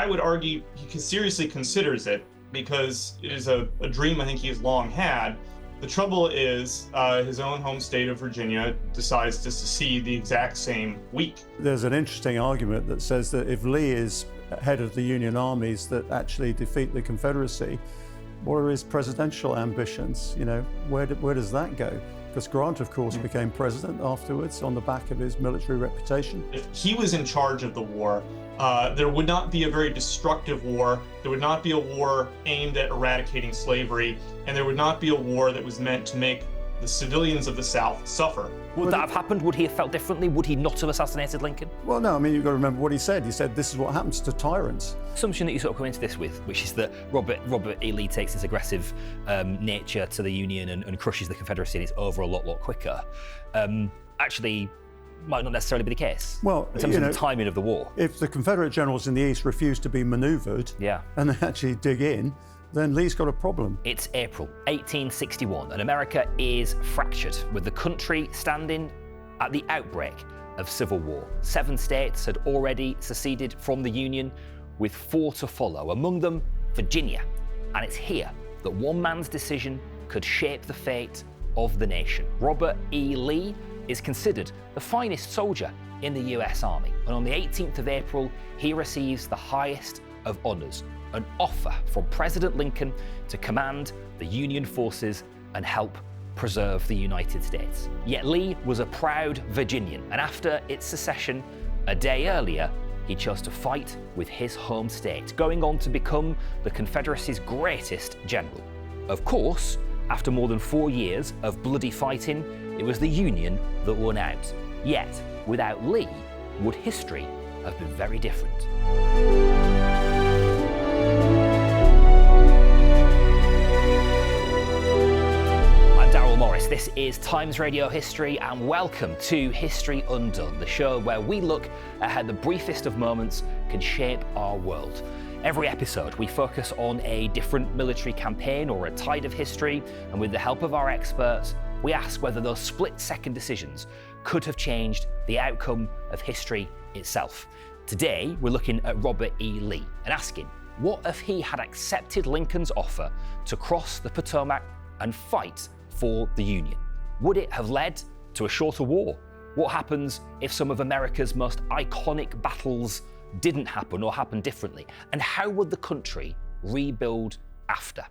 I would argue he seriously considers it because it is a dream I think he has long had. The trouble is his own home state of Virginia decides to secede the exact same week. There's an interesting argument that says that if Lee is head of the Union armies that actually defeat the Confederacy, what are his presidential ambitions? You know, where does that go? Because Grant, of course, became president afterwards on the back of his military reputation. If he was in charge of the war, there would not be a very destructive war. There would not be a war aimed at eradicating slavery, and there would not be a war that was meant to make the civilians of the South suffer. Would that have happened? Would he have felt differently? Would he not have assassinated Lincoln? Well, no, I mean, you've got to remember what he said. He said, this is what happens to tyrants. Assumption that you sort of come into this with, which is that Robert E. Lee takes his aggressive nature to the Union and crushes the Confederacy, and it's over a lot quicker. Actually, might not necessarily be the case. Well, in terms of the timing of the war. If the Confederate generals in the East refuse to be manoeuvred and they actually dig in, then Lee's got a problem. It's April 1861, and America is fractured, with the country standing at the outbreak of civil war. 7 states had already seceded from the Union, with 4 to follow, among them Virginia. And it's here that one man's decision could shape the fate of the nation. Robert E. Lee is considered the finest soldier in the US Army, and on the 18th of April, he receives the highest of honours, an offer from President Lincoln to command the Union forces and help preserve the United States. Yet Lee was a proud Virginian, and after its secession, a day earlier, he chose to fight with his home state, going on to become the Confederacy's greatest general. Of course, after more than 4 years of bloody fighting, it was the Union that won out. Yet, without Lee, would history have been very different? Morris. This is Times Radio History, and welcome to History Undone, the show where we look at how the briefest of moments can shape our world. Every episode, we focus on a different military campaign or a tide of history, and with the help of our experts, we ask whether those split-second decisions could have changed the outcome of history itself. Today, we're looking at Robert E. Lee and asking, what if he had accepted Lincoln's offer to cross the Potomac and fight for the Union? Would it have led to a shorter war? What happens if some of America's most iconic battles didn't happen or happened differently? And how would the country rebuild after?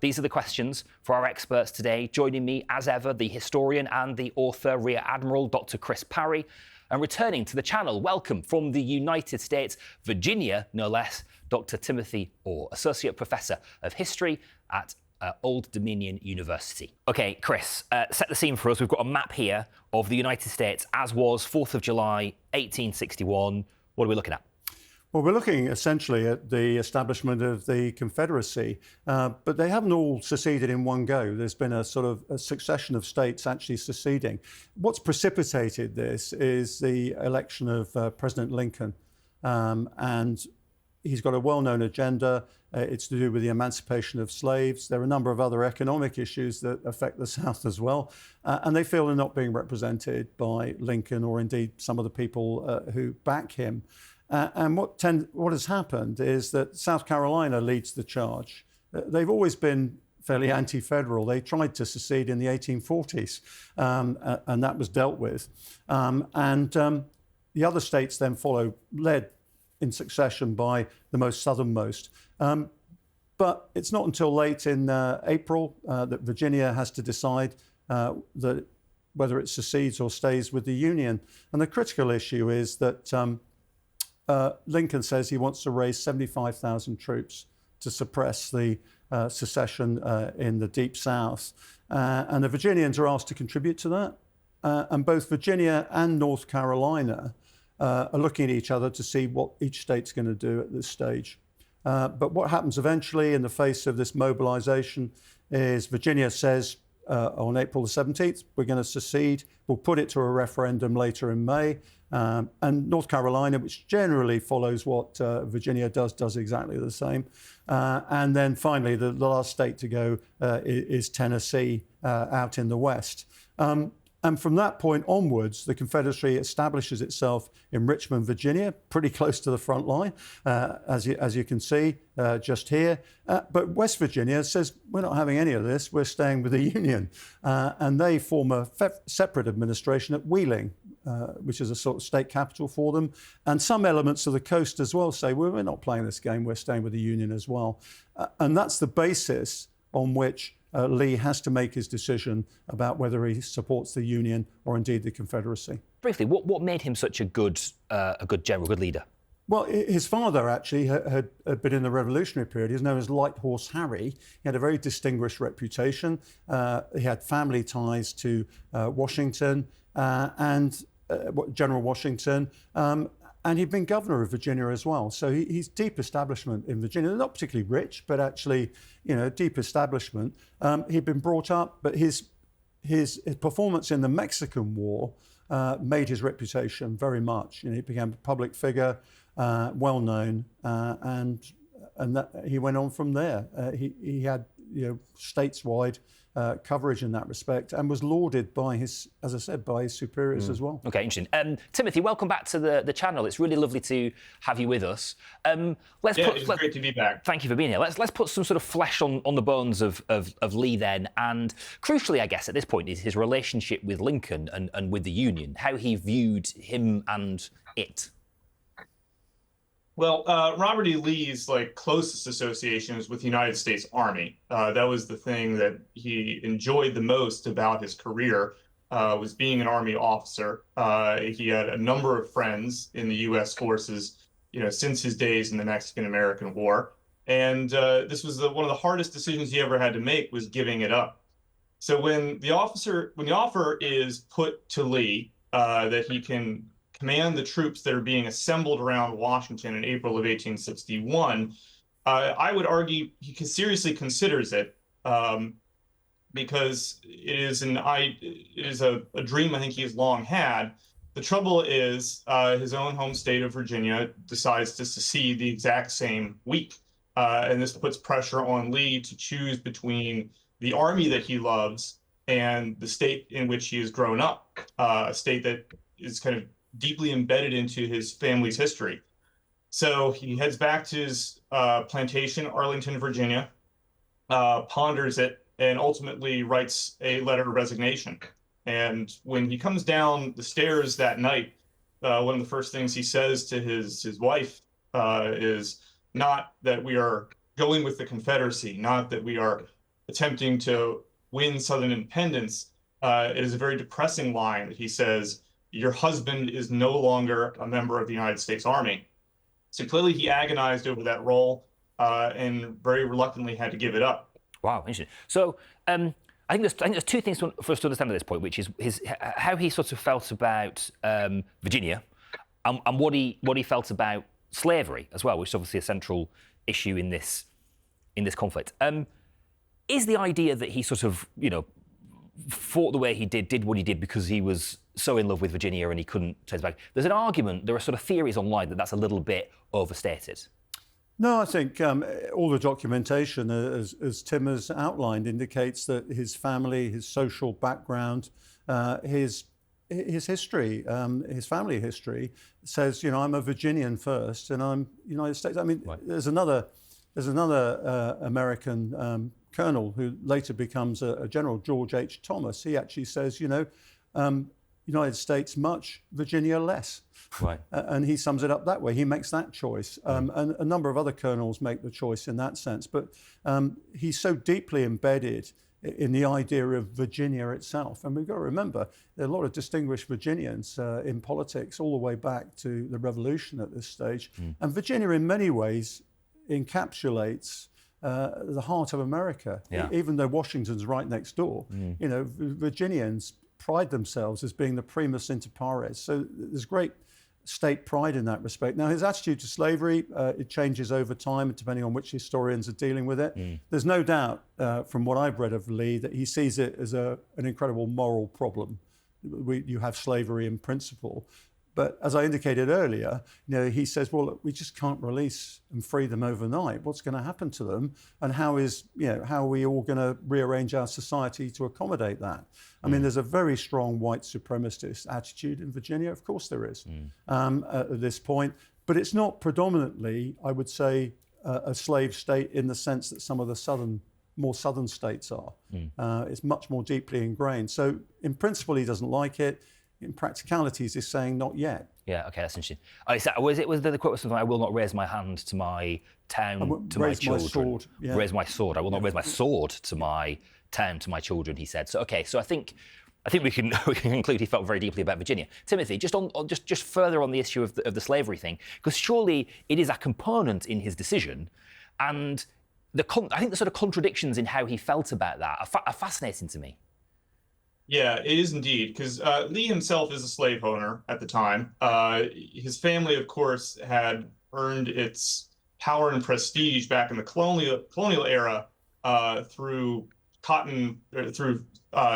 These are the questions for our experts today. Joining me, as ever, the historian and the author, Rear Admiral Dr. Chris Parry. And returning to the channel, welcome from the United States, Virginia, no less, Dr. Timothy Orr, Associate Professor of History at Old Dominion University. Okay, Chris, set the scene for us. We've got a map here of the United States as was 4th of July, 1861. What are we looking at? Well, we're looking essentially at the establishment of the Confederacy, but they haven't all seceded in one go. There's been a sort of a succession of states actually seceding. What's precipitated this is the election of President Lincoln, and he's got a well-known agenda. It's to do with the emancipation of slaves. There are a number of other economic issues that affect the South as well. And they feel they're not being represented by Lincoln or indeed some of the people who back him. And what has happened is that South Carolina leads the charge. They've always been fairly anti-federal. They tried to secede in the 1840s, and that was dealt with. The other states then follow, led in succession by the most southernmost. But it's not until late in April that Virginia has to decide that whether it secedes or stays with the Union. And the critical issue is that Lincoln says he wants to raise 75,000 troops to suppress the secession in the Deep South. And the Virginians are asked to contribute to that. And both Virginia and North Carolina are looking at each other to see what each state's going to do at this stage. But what happens eventually in the face of this mobilization is Virginia says on April the 17th, we're going to secede. We'll put it to a referendum later in May. And North Carolina, which generally follows what Virginia does exactly the same. And then finally, the last state to go is Tennessee out in the West. And from that point onwards, the Confederacy establishes itself in Richmond, Virginia, pretty close to the front line, as you can see just here. But West Virginia says, we're not having any of this, we're staying with the Union. And they form a separate administration at Wheeling, which is a sort of state capital for them. And some elements of the coast as well say, well, we're not playing this game, we're staying with the Union as well. And that's the basis on which Lee has to make his decision about whether he supports the Union or indeed the Confederacy. Briefly, what made him such a good general, good leader? Well, his father actually had been in the Revolutionary period. He was known as Light Horse Harry. He had a very distinguished reputation. He had family ties to Washington and General Washington. And he'd been governor of Virginia as well. So he's deep establishment in Virginia. They're not particularly rich, but actually, deep establishment. He'd been brought up, but his performance in the Mexican War made his reputation very much. He became a public figure, well known, and that he went on from there. He had stateswide coverage in that respect, and was lauded by his superiors as well. Okay, interesting. Timothy, welcome back to the channel. It's really lovely to have you with us. It's great to be back. Thank you for being here. Let's put some sort of flesh on the bones of Lee then, and crucially, I guess, at this point, is his relationship with Lincoln and with the Union, how he viewed him and it. Well, Robert E. Lee's closest association was with the United States Army. That was the thing that he enjoyed the most about his career, was being an Army officer. He had a number of friends in the U.S. forces, since his days in the Mexican-American War. And this was one of the hardest decisions he ever had to make, was giving it up. So when the offer is put to Lee that he can command the troops that are being assembled around Washington in April of 1861, I would argue he seriously considers it, because it is a dream I think he's long had. The trouble is his own home state of Virginia decides to secede the exact same week, and this puts pressure on Lee to choose between the army that he loves and the state in which he has grown up, a state that is kind of deeply embedded into his family's history. So he heads back to his plantation, Arlington, Virginia, ponders it, and ultimately writes a letter of resignation. And when he comes down the stairs that night, one of the first things he says to his wife is not that we are going with the Confederacy, not that we are attempting to win Southern independence. It is a very depressing line that he says, your husband is no longer a member of the United States Army. So clearly he agonized over that role and very reluctantly had to give it up. Wow, interesting. So I think there's two things for us to understand at this point, which is how he sort of felt about Virginia and what he felt about slavery as well, which is obviously a central issue in this conflict. Is the idea that he sort of, fought the way he did what he did because he was so in love with Virginia and he couldn't turn his back? There's an argument, there are sort of theories online that that's a little bit overstated. No, I think all the documentation, as Tim has outlined, indicates that his family, his social background, his history, his family history says, I'm a Virginian first and I'm United States. I mean, right. There's another American colonel who later becomes a general, George H. Thomas. He actually says, United States much, Virginia less. Right. And he sums it up that way. He makes that choice. And a number of other colonels make the choice in that sense. But he's so deeply embedded in the idea of Virginia itself. And we've got to remember, there are a lot of distinguished Virginians in politics all the way back to the Revolution at this stage. And Virginia, in many ways, encapsulates the heart of America. Yeah. Even though Washington's right next door, Virginians pride themselves as being the primus inter pares. So there's great state pride in that respect. Now, his attitude to slavery, it changes over time, depending on which historians are dealing with it. There's no doubt, from what I've read of Lee, that he sees it as an incredible moral problem. You have slavery in principle. But as I indicated earlier, he says, well, look, we just can't release and free them overnight. What's going to happen to them? And how are we all going to rearrange our society to accommodate that? I mean, there's a very strong white supremacist attitude in Virginia. Of course there is at this point. But it's not predominantly, I would say, a slave state in the sense that some of the more southern states are. It's much more deeply ingrained. So in principle, he doesn't like it. In practicalities, he's saying not yet. Yeah, okay, that's interesting. Was the quote was something, I will not raise my hand to my town, to my children. My sword. Yeah. Raise my sword. I will not raise my sword to my town, to my children, he said. So, okay, so I think we can conclude he felt very deeply about Virginia. Timothy, just further on the issue of the slavery thing, because surely it is a component in his decision, and I think the sort of contradictions in how he felt about that are fascinating to me. Yeah, it is indeed, because Lee himself is a slave owner at the time. His family, of course, had earned its power and prestige back in the colonial era through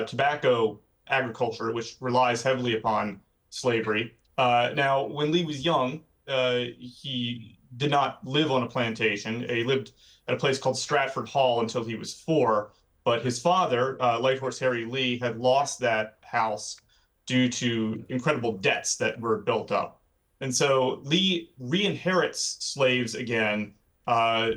tobacco agriculture, which relies heavily upon slavery. Now, when Lee was young, he did not live on a plantation. He lived at a place called Stratford Hall until he was 4. But his father, Light Horse Harry Lee, had lost that house due to incredible debts that were built up. And so Lee re-inherits slaves again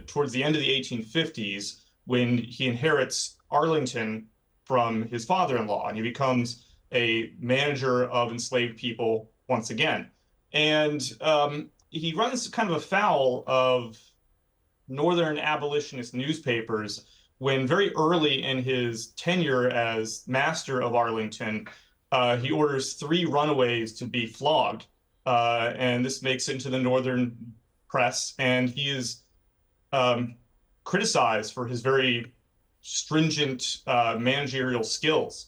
towards the end of the 1850s when he inherits Arlington from his father-in-law, and he becomes a manager of enslaved people once again. And he runs kind of afoul of Northern abolitionist newspapers when very early in his tenure as master of Arlington, he orders 3 runaways to be flogged. And this makes it into the Northern press. And he is criticized for his very stringent managerial skills.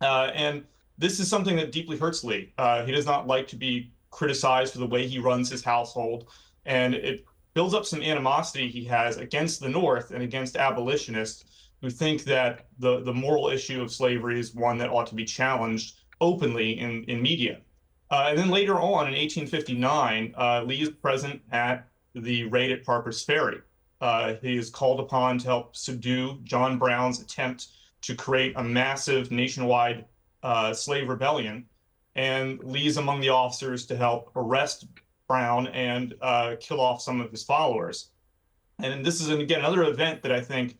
And this is something that deeply hurts Lee. He does not like to be criticized for the way he runs his household. And it builds up some animosity he has against the North and against abolitionists who think that the moral issue of slavery is one that ought to be challenged openly in media. And then later on in 1859, Lee is present at the raid at Harper's Ferry. He is called upon to help subdue John Brown's attempt to create a massive nationwide slave rebellion. And Lee is among the officers to help arrest Brown and kill off some of his followers. And this is, again, another event that I think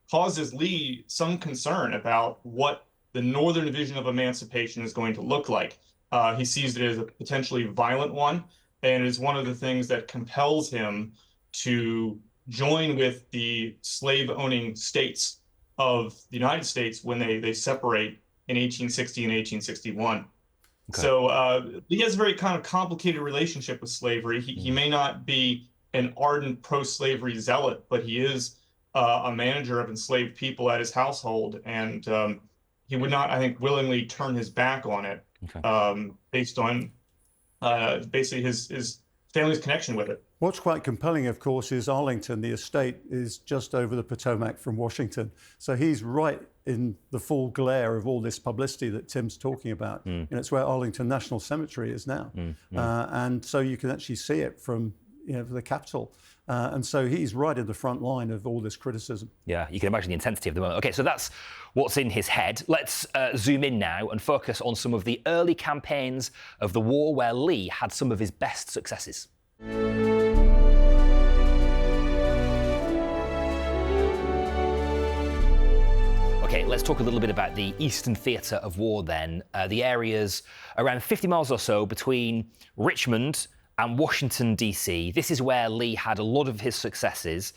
causes Lee some concern about what the Northern vision of emancipation is going to look like. He sees it as a potentially violent one, and it is one of the things that compels him to join with the slave-owning states of the United States when they separate in 1860 and 1861. Okay. So he has a very kind of complicated relationship with slavery. He may not be an ardent pro-slavery zealot, but he is a manager of enslaved people at his household, and he would not, I think, willingly turn his back on it, okay, based on basically his family's connection with it. What's quite compelling, of course, is Arlington. The estate is just over the Potomac from Washington. So he's right in the full glare of all this publicity that Tim's talking about. It's where Arlington National Cemetery is now. And so you can actually see it from the Capitol. And so he's right in the front line of all this criticism. Yeah, you can imagine the intensity of the moment. Okay, so that's what's in his head. Let's zoom in now and focus on some of the early campaigns of the war where Lee had some of his best successes. Okay, let's talk a little bit about the Eastern Theatre of War then. The areas around 50 miles or so between Richmond and Washington, D.C. This is where Lee had a lot of his successes.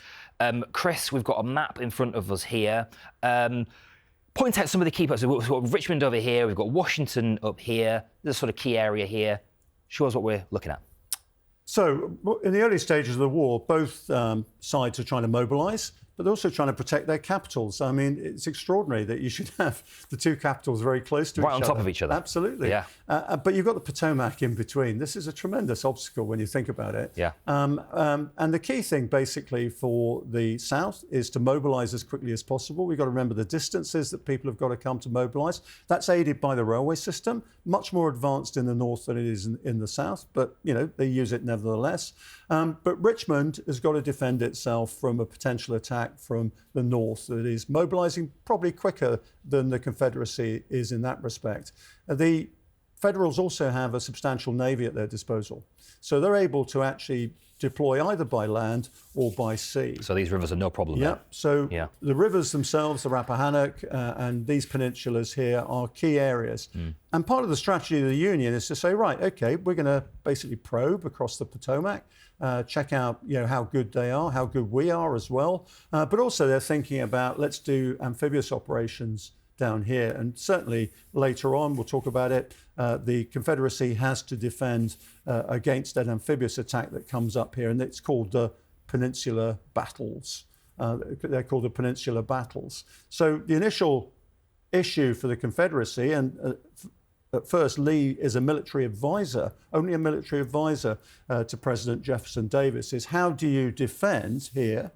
Chris, we've got a map in front of us here. Point out some of the key parts. We've got Richmond over here, we've got Washington up here. There's a sort of key area here. Show us what we're looking at. So in the early stages of the war, both sides are trying to mobilise, but they're also trying to protect their capitals. I mean, it's extraordinary that you should have the two capitals very close to each other. Right on top of each other. Absolutely. Yeah. But you've got the Potomac in between. This is a tremendous obstacle when you think about it. Yeah. And the key thing basically for the South is to mobilize as quickly as possible. We've got to remember the distances that people have got to come to mobilize. That's aided by the railway system, much more advanced in the North than it is in the South, but they use it nevertheless. But Richmond has got to defend itself from a potential attack from the North that is mobilizing probably quicker than the Confederacy is in that respect. The Federals also have a substantial navy at their disposal. So they're able to actually deploy either by land or by sea. So these rivers are no problem. Yeah. So the rivers themselves, the Rappahannock and these peninsulas here are key areas. And part of the strategy of the Union is to say, right, okay, we're going to basically probe across the Potomac, check out how good they are, how good we are as well. But also they're thinking about let's do amphibious operations down here. And certainly later on, we'll talk about it, the Confederacy has to defend against an amphibious attack that comes up here, and it's called the Peninsular Battles. They're called the Peninsular Battles. So the initial issue for the Confederacy, and at first Lee is a military advisor, only a military advisor to President Jefferson Davis, is how do you defend here?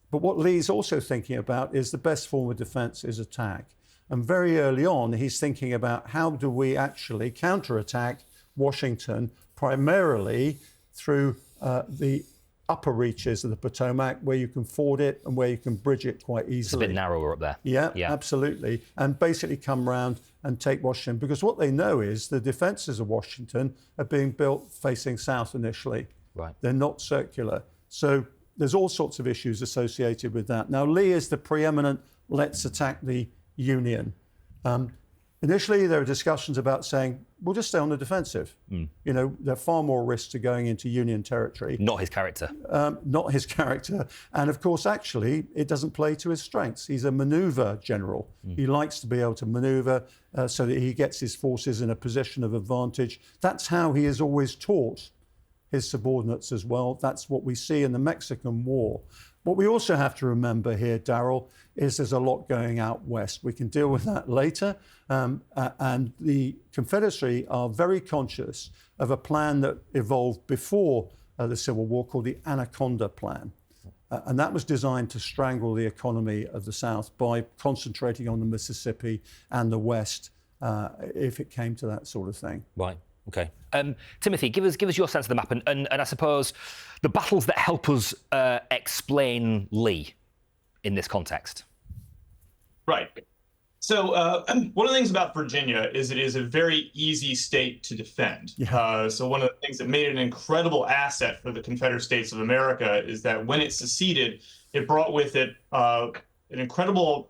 But what Lee's also thinking about is the best form of defense is attack. And very early on, he's thinking about how do we actually counterattack Washington, primarily through the upper reaches of the Potomac, where you can ford it and where you can bridge it quite easily. It's a bit narrower up there. Yeah, absolutely. And basically come around and take Washington, because what they know is the defences of Washington are being built facing south initially. Right. They're not circular. So there's all sorts of issues associated with that. Now, Lee is the preeminent, let's attack the Union. Initially, there are discussions about saying, we'll just stay on the defensive. There are far more risks to going into Union territory. Not his character. Not his character. And of course, actually, it doesn't play to his strengths. He's a maneuver general. He likes to be able to maneuver so that he gets his forces in a position of advantage. That's how he has always taught his subordinates as well. That's what we see in the Mexican War. What we also have to remember here, Darryl, is there's a lot going out west. We can deal with that later. And the Confederacy are very conscious of a plan that evolved before the Civil War called the Anaconda Plan. And that was designed to strangle the economy of the South by concentrating on the Mississippi and the West if it came to that sort of thing. Right. Okay. Timothy, give us your sense of the map and I suppose the battles that help us explain Lee in this context. Right. So one of the things about Virginia is it is a very easy state to defend. So one of the things that made it an incredible asset for the Confederate States of America is that when it seceded, it brought with it an incredible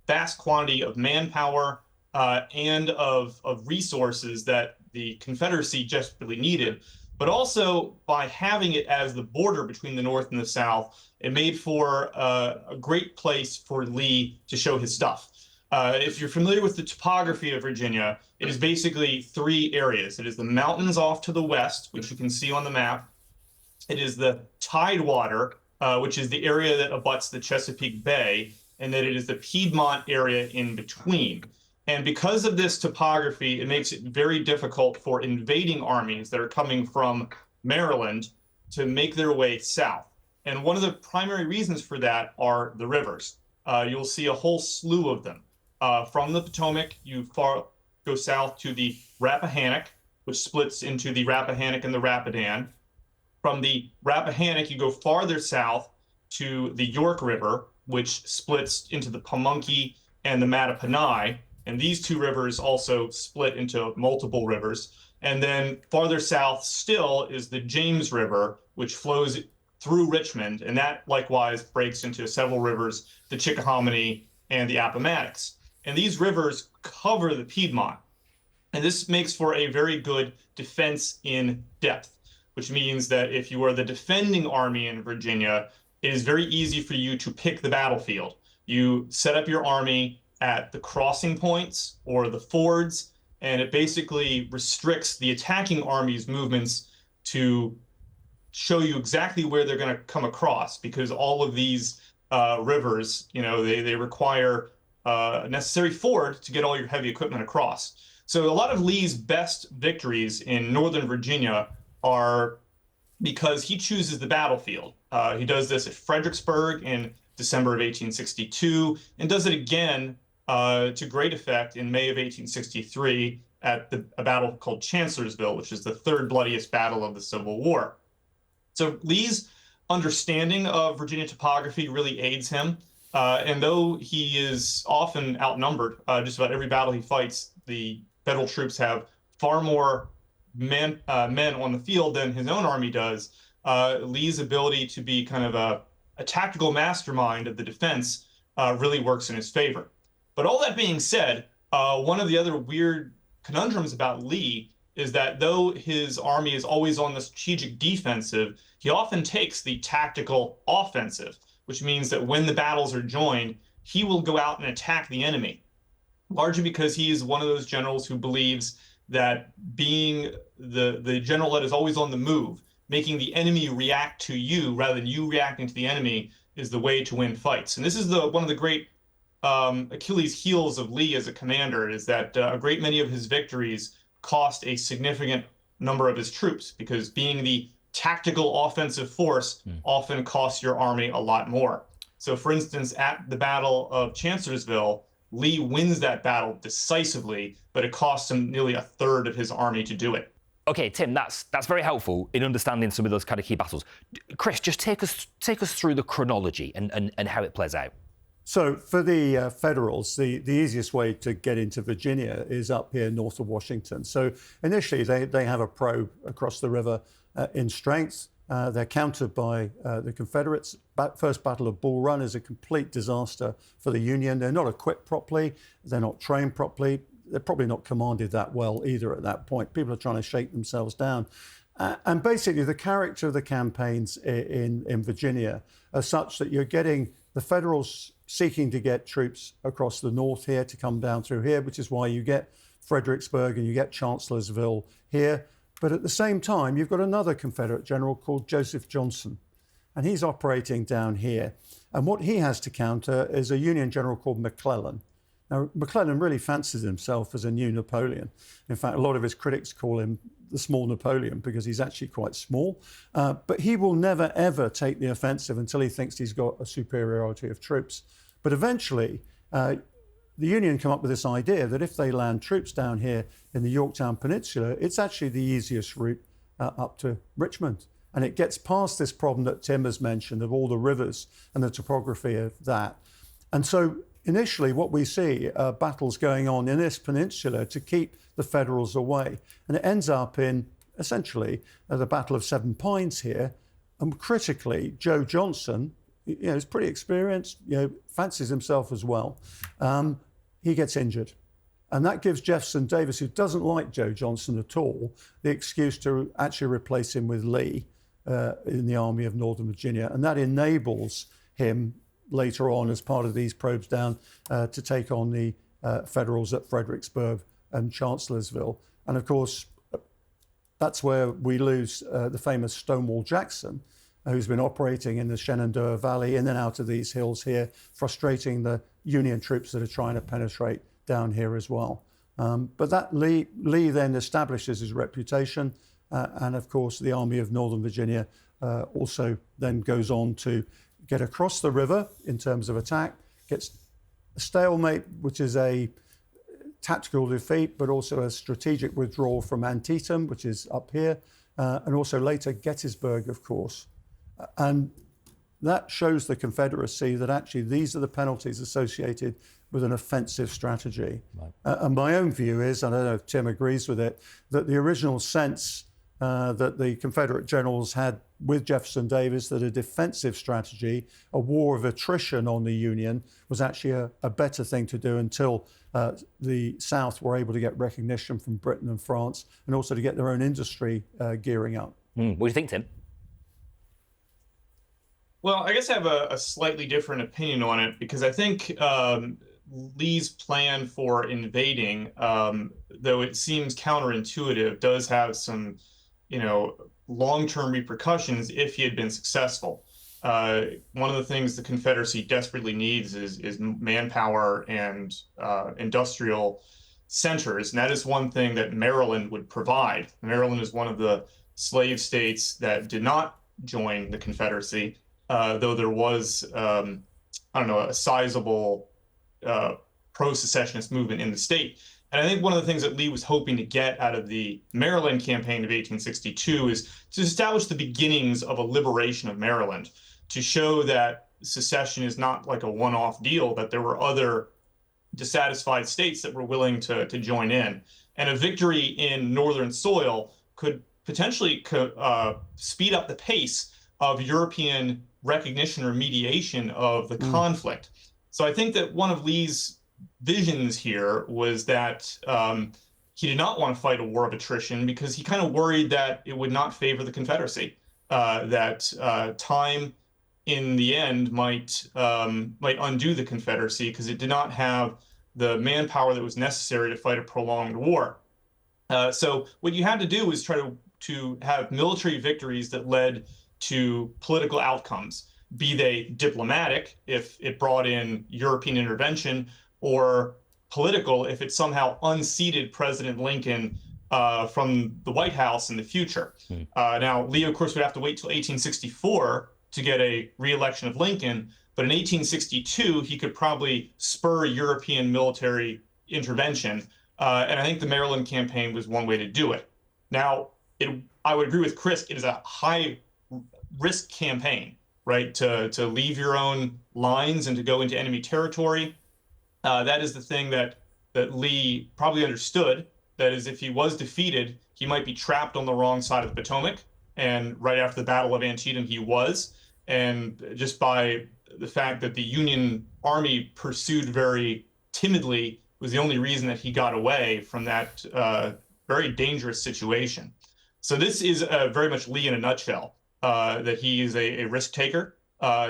vast quantity of manpower and of resources that the Confederacy desperately needed, but also by having it as the border between the North and the South, it made for a great place for Lee to show his stuff. If you're familiar with the topography of Virginia, it is basically three areas. It is the mountains off to the west, which you can see on the map. It is the tidewater, which is the area that abuts the Chesapeake Bay, and then it is the Piedmont area in between. And because of this topography, it makes it very difficult for invading armies that are coming from Maryland to make their way south. And one of the primary reasons for that are the rivers. You'll see a whole slew of them. From the Potomac, you go south to the Rappahannock, which splits into the Rappahannock and the Rapidan. From the Rappahannock, you go farther south to the York River, which splits into the Pamunkey and the Mattapony. And these two rivers also split into multiple rivers. And then farther south still is the James River, which flows through Richmond. And that likewise breaks into several rivers, the Chickahominy and the Appomattox. And these rivers cover the Piedmont. And this makes for a very good defense in depth, which means that if you are the defending army in Virginia, it is very easy for you to pick the battlefield. You set up your army at the crossing points or the fords, and it basically restricts the attacking army's movements to show you exactly where they're going to come across, because all of these rivers. They require a necessary ford to get all your heavy equipment across. So a lot of Lee's best victories in Northern Virginia are because he chooses the battlefield. He does this at Fredericksburg in December of 1862, and does it again to great effect in May of 1863 at a battle called Chancellorsville, which is the third bloodiest battle of the Civil War. So Lee's understanding of Virginia topography really aids him. And though he is often outnumbered, just about every battle he fights, the Federal troops have far more men on the field than his own army does. Lee's ability to be kind of a tactical mastermind of the defense really works in his favor. But all that being said, one of the other weird conundrums about Lee is that though his army is always on the strategic defensive, he often takes the tactical offensive, which means that when the battles are joined, he will go out and attack the enemy, largely because he is one of those generals who believes that being the general that is always on the move, making the enemy react to you rather than you reacting to the enemy, is the way to win fights. And this is one of the great Achilles' heels of Lee as a commander, is that a great many of his victories cost a significant number of his troops, because being the tactical offensive force often costs your army a lot more. So for instance, at the Battle of Chancellorsville, Lee wins that battle decisively, but it costs him nearly a third of his army to do it. Okay, Tim, that's very helpful in understanding some of those kind of key battles. Chris, just take us through the chronology and how it plays out. So for the Federals, the easiest way to get into Virginia is up here north of Washington. So initially they have a probe across the river in strength. They're countered by the Confederates. First Battle of Bull Run is a complete disaster for the Union. They're not equipped properly. They're not trained properly. They're probably not commanded that well either at that point. People are trying to shake themselves down. And basically the character of the campaigns in Virginia are such that you're getting the Federals seeking to get troops across the north here to come down through here, which is why you get Fredericksburg and you get Chancellorsville here. But at the same time, you've got another Confederate general called Joseph Johnson, and he's operating down here. And what he has to counter is a Union general called McClellan. Now, McClellan really fancies himself as a new Napoleon. In fact, a lot of his critics call him the small Napoleon because he's actually quite small. But he will never, ever take the offensive until he thinks he's got a superiority of troops. But eventually, the Union come up with this idea that if they land troops down here in the Yorktown Peninsula, it's actually the easiest route up to Richmond. And it gets past this problem that Tim has mentioned of all the rivers and the topography of that. And so initially what we see are battles going on in this peninsula to keep the Federals away. And it ends up in essentially the Battle of Seven Pines here. And critically, Joe Johnson, is pretty experienced, fancies himself as well. He gets injured. And that gives Jefferson Davis, who doesn't like Joe Johnson at all, the excuse to actually replace him with Lee in the Army of Northern Virginia. And that enables him later on, as part of these probes down, to take on the Federals at Fredericksburg and Chancellorsville. And of course, that's where we lose the famous Stonewall Jackson, who's been operating in the Shenandoah Valley in and out of these hills here, frustrating the Union troops that are trying to penetrate down here as well. But that Lee then establishes his reputation, and of course the Army of Northern Virginia also then goes on to get across the river in terms of attack, gets a stalemate, which is a tactical defeat, but also a strategic withdrawal from Antietam, which is up here, and also later Gettysburg, of course. And that shows the Confederacy that actually these are the penalties associated with an offensive strategy. Right. And my own view is, I don't know if Tim agrees with it, that the original sense that the Confederate generals had with Jefferson Davis, that a defensive strategy, a war of attrition on the Union, was actually a better thing to do until the South were able to get recognition from Britain and France, and also to get their own industry gearing up. What do you think, Tim? Well, I guess I have a slightly different opinion on it, because I think Lee's plan for invading, though it seems counterintuitive, does have some, long-term repercussions if he had been successful. one of the things the Confederacy desperately needs is manpower and industrial centers, and that is one thing that Maryland would provide. Maryland is one of the slave states that did not join the Confederacy, though there was, a sizable pro-secessionist movement in the state. And I think one of the things that Lee was hoping to get out of the Maryland campaign of 1862 is to establish the beginnings of a liberation of Maryland, to show that secession is not like a one-off deal, that there were other dissatisfied states that were willing to join in. And a victory in northern soil could potentially speed up the pace of European recognition or mediation of the conflict. So I think that one of Lee's visions here was that he did not want to fight a war of attrition because he kind of worried that it would not favor the Confederacy, that time in the end might undo the Confederacy because it did not have the manpower that was necessary to fight a prolonged war. So what you had to do was try to have military victories that led to political outcomes, be they diplomatic, if it brought in European intervention, or political, if it somehow unseated President Lincoln from the White House in the future. Now, Lee, of course, would have to wait till 1864 to get a re-election of Lincoln, but in 1862, he could probably spur European military intervention, and I think the Maryland campaign was one way to do it. Now, I would agree with Chris, it is a high-risk campaign, right, to leave your own lines and to go into enemy territory. That is the thing that Lee probably understood. That is, if he was defeated, he might be trapped on the wrong side of the Potomac. And right after the Battle of Antietam, he was. And just by the fact that the Union Army pursued very timidly was the only reason that he got away from that very dangerous situation. So this is very much Lee in a nutshell, that he is a risk taker.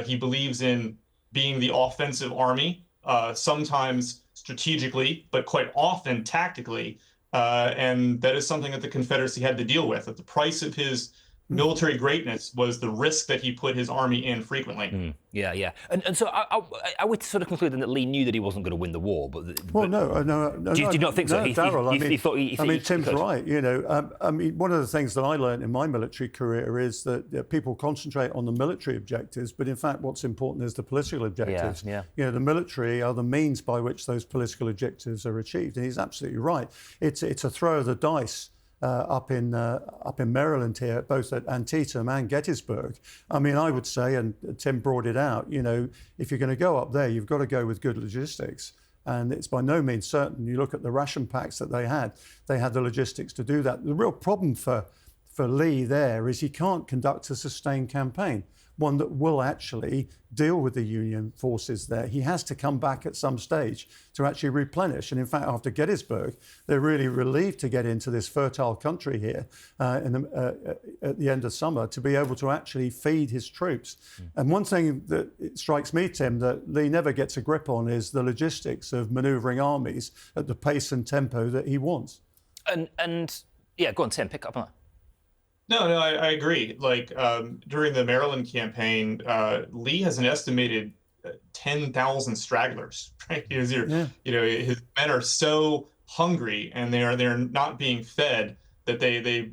He believes in being the offensive army, sometimes strategically, but quite often tactically. And that is something that the Confederacy had to deal with. That the price of his military greatness was the risk that he put his army in frequently. Yeah. And so I would sort of conclude that Lee knew that he wasn't going to win the war. But no. Do you not think so? No, Darryl, he thought Tim's right. You know, one of the things that I learned in my military career is that people concentrate on the military objectives, but in fact, what's important is the political objectives. Yeah. You know, the military are the means by which those political objectives are achieved, and he's absolutely right. It's a throw of the dice. Up in Maryland here, both at Antietam and Gettysburg. I mean, I would say, and Tim brought it out, you know, if you're going to go up there, you've got to go with good logistics. And it's by no means certain. You look at the ration packs that they had the logistics to do that. The real problem for Lee there is he can't conduct a sustained campaign, one that will actually deal with the Union forces there. He has to come back at some stage to actually replenish. And in fact, after Gettysburg, they're really relieved to get into this fertile country here at the end of summer to be able to actually feed his troops. And one thing that it strikes me, Tim, that Lee never gets a grip on is the logistics of manoeuvring armies at the pace and tempo that he wants. And yeah, go on, Tim, pick up on that. No, I agree. Like during the Maryland campaign, Lee has an estimated 10,000 stragglers. Right? You know, his men are so hungry and they're not being fed that they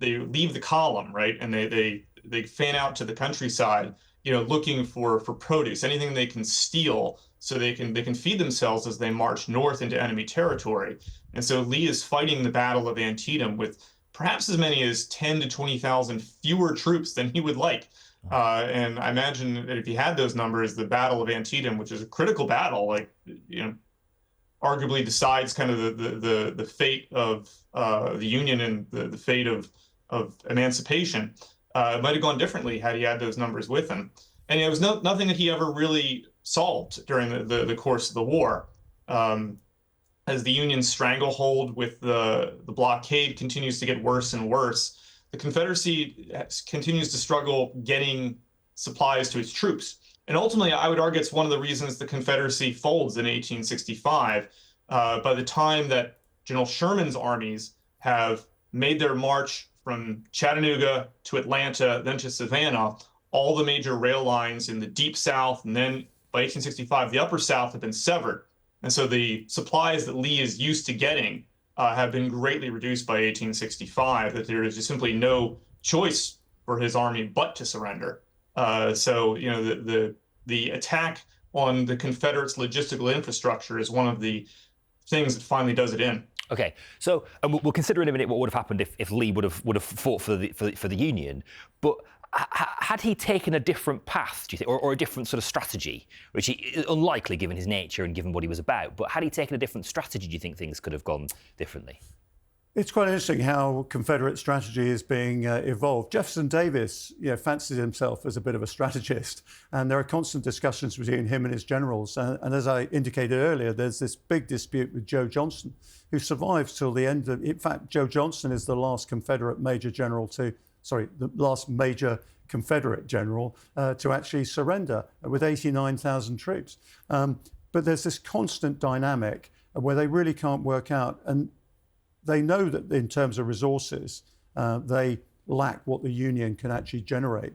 leave the column, right? And they fan out to the countryside, you know, looking for produce, anything they can steal, so they can feed themselves as they march north into enemy territory. And so Lee is fighting the Battle of Antietam with perhaps as many as 10 to 20,000 fewer troops than he would like. And I imagine that if he had those numbers, the Battle of Antietam, which is a critical battle, like, you know, arguably decides kind of the fate of the Union and the fate of emancipation, it might have gone differently had he had those numbers with him. And it was nothing that he ever really solved during the course of the war. As the Union's stranglehold with the blockade continues to get worse and worse, the Confederacy continues to struggle getting supplies to its troops. And ultimately, I would argue it's one of the reasons the Confederacy folds in 1865. By the time that General Sherman's armies have made their march from Chattanooga to Atlanta, then to Savannah, all the major rail lines in the Deep South, and then by 1865, the Upper South have been severed. And so the supplies that Lee is used to getting have been greatly reduced by 1865, that there is just simply no choice for his army but to surrender. So, you know, the attack on the Confederates' logistical infrastructure is one of the things that finally does it in. Okay, so and we'll consider in a minute what would have happened if Lee would have fought for the Union, but had he taken a different path, do you think, or a different sort of strategy, which is unlikely given his nature and given what he was about, but had he taken a different strategy, do you think things could have gone differently? It's quite interesting how Confederate strategy is being evolved. Jefferson Davis, fancied himself as a bit of a strategist, and there are constant discussions between him and his generals. And as I indicated earlier, there's this big dispute with Joe Johnston, who survives till the end of. In fact, Joe Johnston is the last last major Confederate general to actually surrender with 89,000 troops. But there's this constant dynamic where they really can't work out. And they know that in terms of resources, they lack what the Union can actually generate.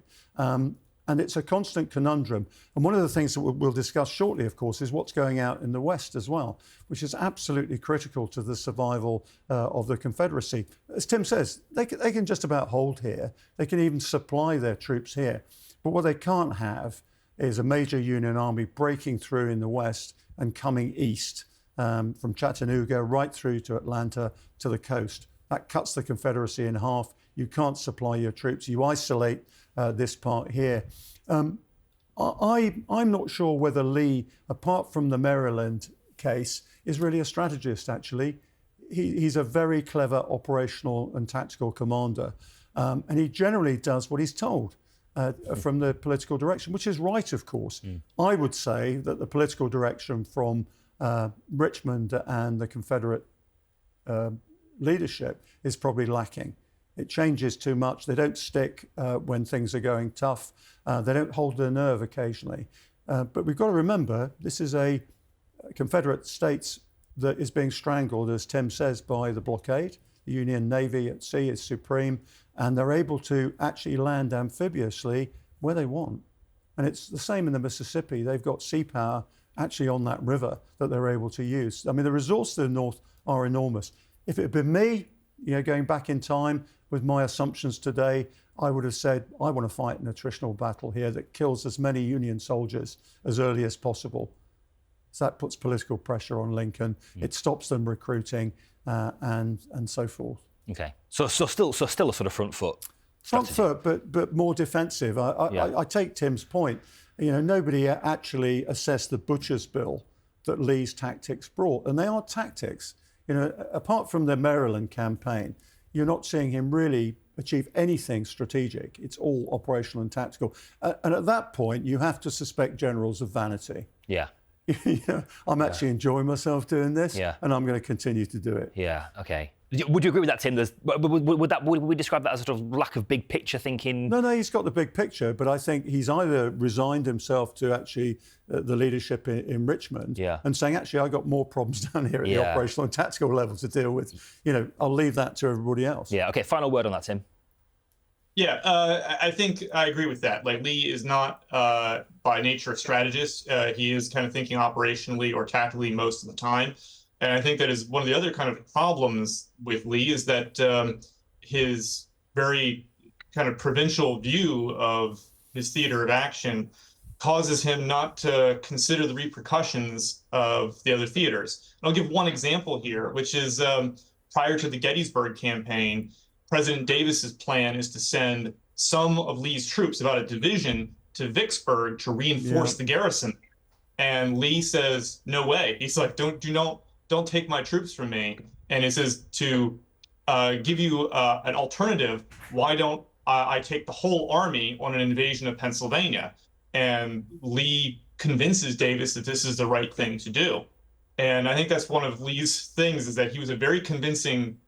And it's a constant conundrum. And one of the things that we'll discuss shortly, of course, is what's going out in the West as well, which is absolutely critical to the survival of the Confederacy. As Tim says, they can just about hold here. They can even supply their troops here. But what they can't have is a major Union army breaking through in the West and coming east from Chattanooga right through to Atlanta to the coast. That cuts the Confederacy in half. You can't supply your troops. You isolate this part here. I'm not sure whether Lee, apart from the Maryland case, is really a strategist, actually. He's a very clever operational and tactical commander. And he generally does what he's told from the political direction, which is right, of course. I would say that the political direction from Richmond and the Confederate leadership is probably lacking. It changes too much. They don't stick when things are going tough. They don't hold their nerve occasionally. But we've got to remember, this is a Confederate States that is being strangled, as Tim says, by the blockade. The Union Navy at sea is supreme, and they're able to actually land amphibiously where they want. And it's the same in the Mississippi. They've got sea power actually on that river that they're able to use. I mean, the resources to the north are enormous. If it had been me, going back in time with my assumptions today, I would have said, I want to fight an attritional battle here that kills as many Union soldiers as early as possible. So that puts political pressure on Lincoln. It stops them recruiting and so forth. Okay, so still a sort of front foot strategy. Front foot, but more defensive. I take Tim's point. Nobody actually assessed the butcher's bill that Lee's tactics brought, and they are tactics. Apart from the Maryland campaign, you're not seeing him really achieve anything strategic. It's all operational and tactical. And at that point, you have to suspect generals of vanity. Yeah. I'm actually enjoying myself doing this, and I'm going to continue to do it. Yeah, okay. Would you agree with that, Tim? Would we describe that as a sort of lack of big picture thinking? No, he's got the big picture, but I think he's either resigned himself to actually the leadership in Richmond and saying, actually, I've got more problems down here at the operational and tactical level to deal with. I'll leave that to everybody else. Yeah, okay, final word on that, Tim. Yeah, I think I agree with that. Like, Lee is not by nature a strategist. He is kind of thinking operationally or tactically most of the time. And I think that is one of the other kind of problems with Lee is that his very kind of provincial view of his theater of action causes him not to consider the repercussions of the other theaters. And I'll give one example here, which is prior to the Gettysburg campaign, President Davis's plan is to send some of Lee's troops, about a division, to Vicksburg to reinforce the garrison. And Lee says, no way. He's like, don't take my troops from me. And he says, to give you an alternative, why don't I take the whole army on an invasion of Pennsylvania? And Lee convinces Davis that this is the right thing to do. And I think that's one of Lee's things, is that he was a very convincing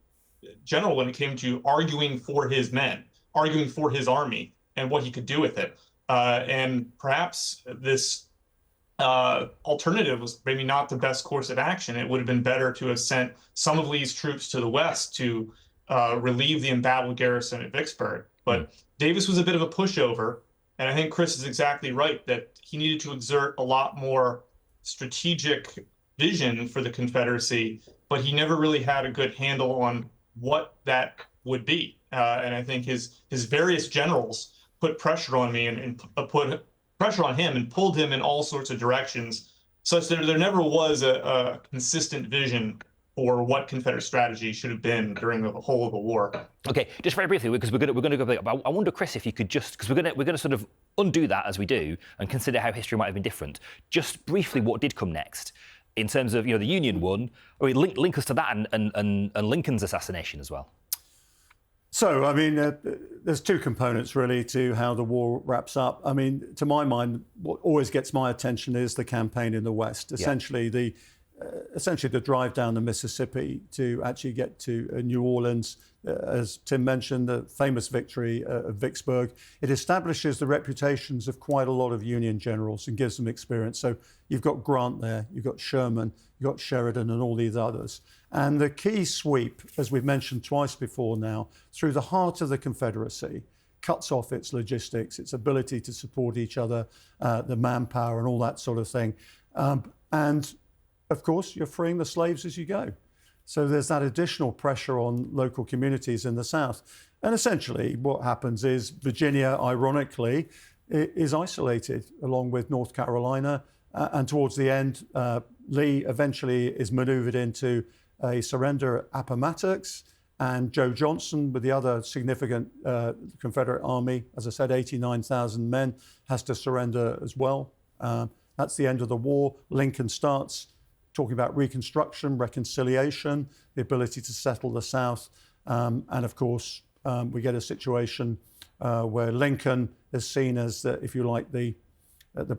general when it came to arguing for his men, arguing for his army and what he could do with it. And perhaps this alternative was maybe not the best course of action. It would have been better to have sent some of Lee's troops to the west to relieve the embattled garrison at Vicksburg. But Davis was a bit of a pushover, And I think Chris is exactly right that he needed to exert a lot more strategic vision for the Confederacy, but he never really had a good handle on what that would be. And I think his various generals put pressure on me and put pressure on him and pulled him in all sorts of directions, such that there never was a consistent vision for what Confederate strategy should have been during the whole of the war. Okay, just very briefly, because we're going to go back. But I wonder, Chris, if you could just, because we're going to sort of undo that as we do and consider how history might have been different. Just briefly, what did come next in terms of the Union won? I mean, link us to that and Lincoln's assassination as well. So, I mean, there's two components really to how the war wraps up. I mean, to my mind, what always gets my attention is the campaign in the West. Essentially, the drive down the Mississippi to actually get to New Orleans. As Tim mentioned, the famous victory of Vicksburg. It establishes the reputations of quite a lot of Union generals and gives them experience. So you've got Grant there, you've got Sherman, you've got Sheridan and all these others. And the key sweep, as we've mentioned twice before now, through the heart of the Confederacy, cuts off its logistics, its ability to support each other, the manpower and all that sort of thing. And of course, you're freeing the slaves as you go. So there's that additional pressure on local communities in the South. And essentially what happens is Virginia, ironically, is isolated along with North Carolina. And towards the end, Lee eventually is maneuvered into a surrender at Appomattox. And Joe Johnston, with the other significant Confederate army, as I said, 89,000 men, has to surrender as well. That's the end of the war. Lincoln starts talking about Reconstruction, reconciliation, the ability to settle the South. And of course, we get a situation where Lincoln is seen as, if you like, the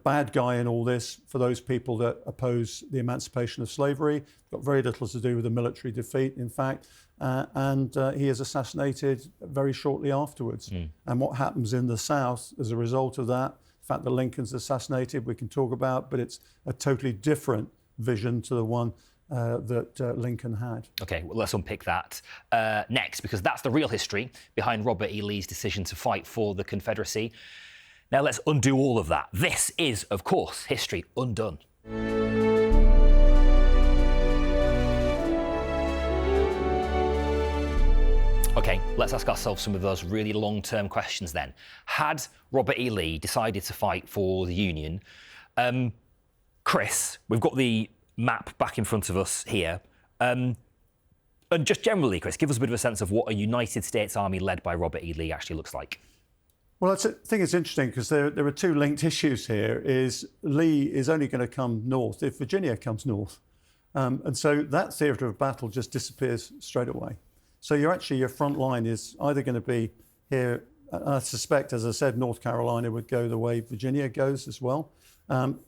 bad guy in all this for those people that oppose the emancipation of slavery. Got very little to do with the military defeat, in fact. And he is assassinated very shortly afterwards. And what happens in the South as a result of that, the fact that Lincoln's assassinated, we can talk about, but it's a totally different vision to the one that Lincoln had. Okay, well, let's unpick that next, because that's the real history behind Robert E. Lee's decision to fight for the Confederacy. Now let's undo all of that. This is, of course, History Undone. Okay, let's ask ourselves some of those really long-term questions then. Had Robert E. Lee decided to fight for the Union, Chris, we've got the map back in front of us here. And just generally, Chris, give us a bit of a sense of what a United States Army led by Robert E. Lee actually looks like. Well, I think it's interesting because there are two linked issues here. Is Lee is only going to come north if Virginia comes north. And so that theatre of battle just disappears straight away. So your front line is either going to be here, I suspect, as I said, North Carolina would go the way Virginia goes as well.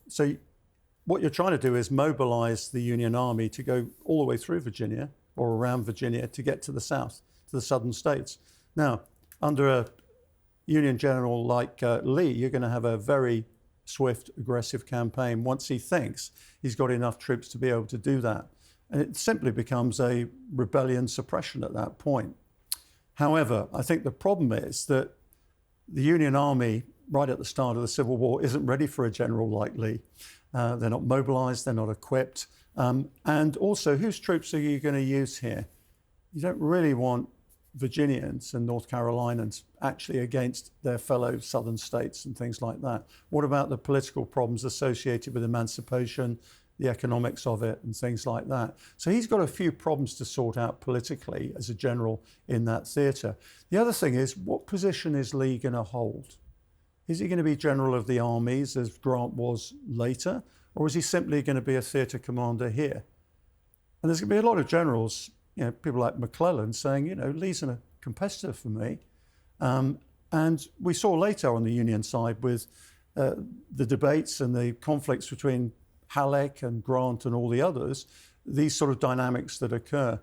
So what you're trying to do is mobilize the Union Army to go all the way through Virginia or around Virginia to get to the South, to the southern states. Now, under a Union general like Lee, you're going to have a very swift, aggressive campaign once he thinks he's got enough troops to be able to do that. And it simply becomes a rebellion suppression at that point. However, I think the problem is that the Union Army, right at the start of the Civil War, isn't ready for a general like Lee. They're not mobilized, they're not equipped. And also, whose troops are you going to use here? You don't really want Virginians and North Carolinians actually against their fellow southern states and things like that. What about the political problems associated with emancipation, the economics of it and things like that? So he's got a few problems to sort out politically as a general in that theatre. The other thing is, what position is Lee going to hold? Is he going to be general of the armies as Grant was later? Or is he simply going to be a theatre commander here? And there's going to be a lot of generals, people like McClellan saying, Lee's a competitor for me. And we saw later on the Union side with the debates and the conflicts between Halleck and Grant and all the others, these sort of dynamics that occur.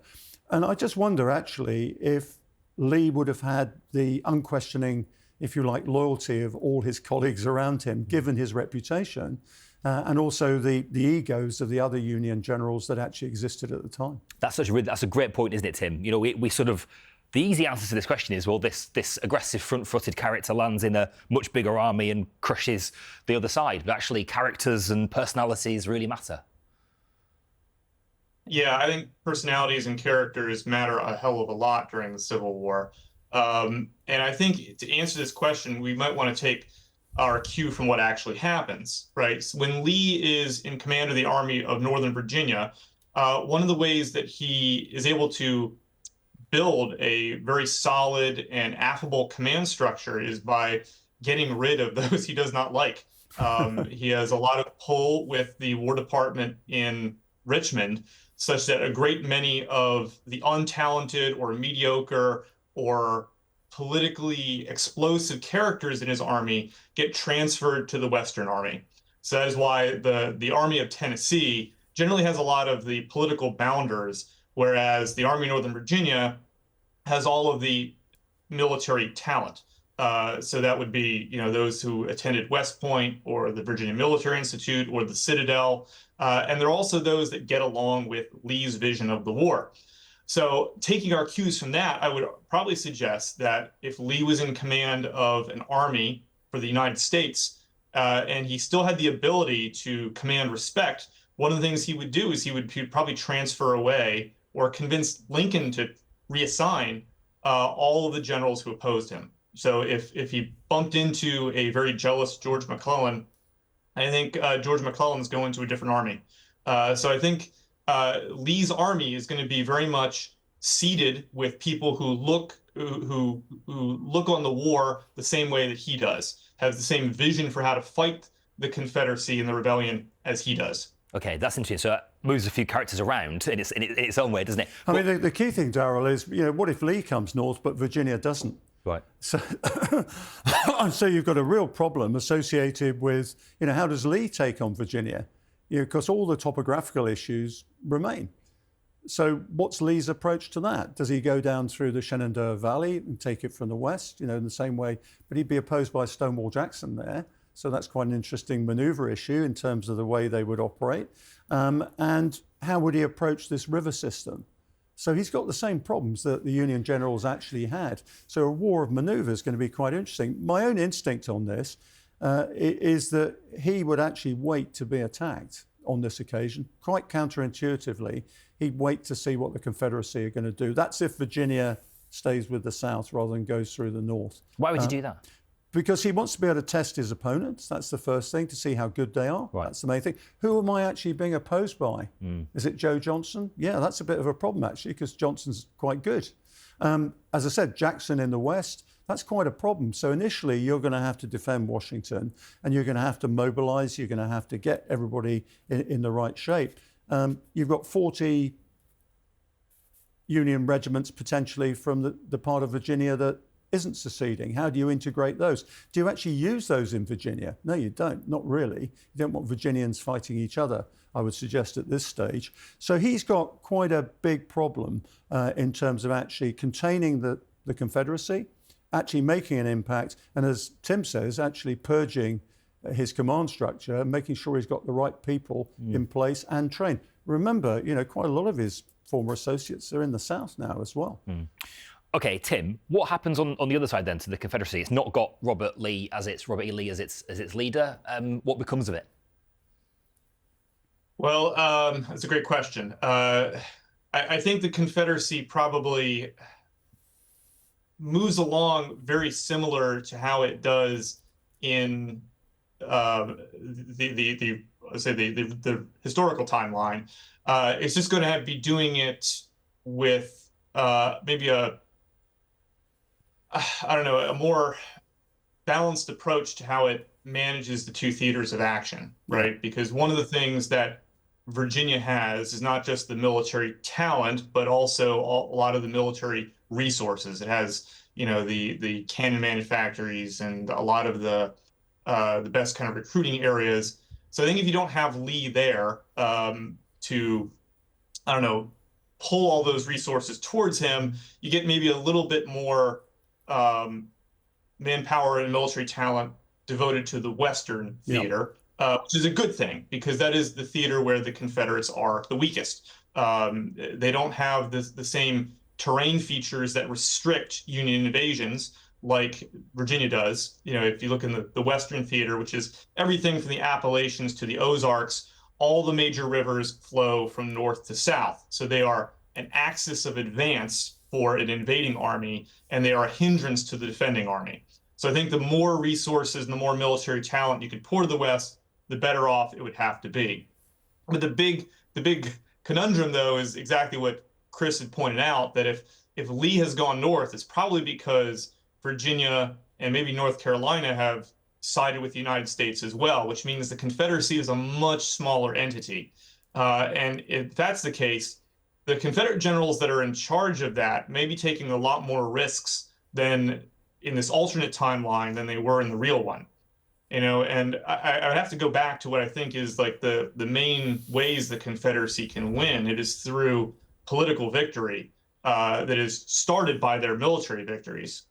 And I just wonder, actually, if Lee would have had the unquestioning, if you like, loyalty of all his colleagues around him, given his reputation, and also the egos of the other Union generals that actually existed at the time. That's a great point, isn't it, Tim? We sort of The easy answer to this question is, well, this aggressive front-footed character lands in a much bigger army and crushes the other side. But actually, characters and personalities really matter. Yeah, I think personalities and characters matter a hell of a lot during the Civil War. And I think to answer this question, we might want to take our cue from what actually happens, right? So when Lee is in command of the Army of Northern Virginia, one of the ways that he is able to build a very solid and affable command structure is by getting rid of those he does not like. He has a lot of pull with the War Department in Richmond, such that a great many of the untalented or mediocre or politically explosive characters in his army get transferred to the Western Army. So that is why the Army of Tennessee generally has a lot of the political bounders, whereas the Army of Northern Virginia has all of the military talent. So that would be, those who attended West Point or the Virginia Military Institute or the Citadel. And there are also those that get along with Lee's vision of the war. So taking our cues from that, I would probably suggest that if Lee was in command of an army for the United States, and he still had the ability to command respect, one of the things he would do is he would probably transfer away or convince Lincoln to reassign all of the generals who opposed him. So if he bumped into a very jealous George McClellan, I think George McClellan's going to a different army. So I think Lee's army is going to be very much seated with people who look on the war the same way that he does, have the same vision for how to fight the Confederacy and the rebellion as he does. Okay, that's interesting. So that moves a few characters around in its own way, doesn't it? I mean, the key thing, Darryl, is what if Lee comes north but Virginia doesn't? Right. So, so you've got a real problem associated with, how does Lee take on Virginia? Because all the topographical issues remain. So what's Lee's approach to that? Does he go down through the Shenandoah Valley and take it from the west, in the same way? But he'd be opposed by Stonewall Jackson there. So that's quite an interesting maneuver issue in terms of the way they would operate. And how would he approach this river system? So he's got the same problems that the Union generals actually had. So a war of maneuver is going to be quite interesting. My own instinct on this is that he would actually wait to be attacked on this occasion. Quite counterintuitively, he'd wait to see what the Confederacy are going to do. That's if Virginia stays with the South rather than goes through the North. Why would you do that? Because he wants to be able to test his opponents. That's the first thing, to see how good they are. Right. That's the main thing. Who am I actually being opposed by? Is it Joe Johnson? Yeah, that's a bit of a problem, actually, because Johnson's quite good. As I said, Jackson in the West, that's quite a problem. So initially, you're going to have to defend Washington, and you're going to have to mobilize. You're going to have to get everybody in the right shape. You've got 40 Union regiments potentially from the part of Virginia that isn't seceding. How do you integrate those? Do you actually use those in Virginia? No, you don't, not really. You don't want Virginians fighting each other, I would suggest at this stage. So he's got quite a big problem in terms of actually containing the Confederacy, actually making an impact, and as Tim says, actually purging his command structure and making sure he's got the right people in place and trained. Remember, quite a lot of his former associates are in the South now as well. Okay, Tim, what happens on the other side then to the Confederacy? It's not got Robert E. Lee as its leader. What becomes of it? Well, that's a great question. I think the Confederacy probably moves along very similar to how it does in the historical timeline. It's just going to be doing it with maybe a more balanced approach to how it manages the two theaters of action, right? Because one of the things that Virginia has is not just the military talent, but also a lot of the military resources. It has, the cannon manufactories and a lot of the best kind of recruiting areas. So I think if you don't have Lee there to, pull all those resources towards him, you get maybe a little bit more manpower and military talent devoted to the Western theater, which is a good thing, because that is the theater where the Confederates are the weakest. They don't have the same terrain features that restrict Union invasions, like Virginia does. If you look in the Western Theater, which is everything from the Appalachians to the Ozarks, all the major rivers flow from north to south. So they are an axis of advance for an invading army, and they are a hindrance to the defending army. So I think the more resources and the more military talent you could pour to the West, the better off it would have to be. But the big conundrum, though, is exactly what Chris had pointed out, that if Lee has gone north, it's probably because Virginia and maybe North Carolina have sided with the United States as well, which means the Confederacy is a much smaller entity. And if that's the case, the Confederate generals that are in charge of that may be taking a lot more risks than in this alternate timeline than they were in the real one. And I would have to go back to what I think is like the main ways the Confederacy can win. It is through political victory that is started by their military victories.